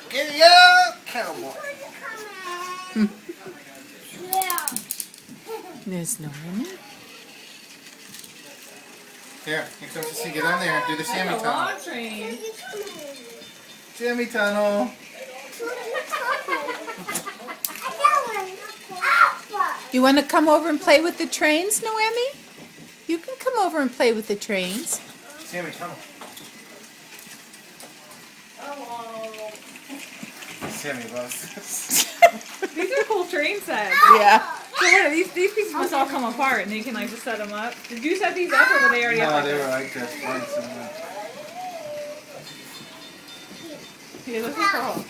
Giddy up, cowboy. There's no one. Here comes the sea. Get on there. Do the Sammy tunnel. Log train. Sammy tunnel. You want to come over and play with the trains, Noemi? You can come over and play with the trains. Sammy tunnel. Sammy loves this. These are cool train sets. Yeah. So what are these pieces must all come apart and you can like just set them up. Did you set these up or were they already up? No, they were like this. Here, let's make her whole.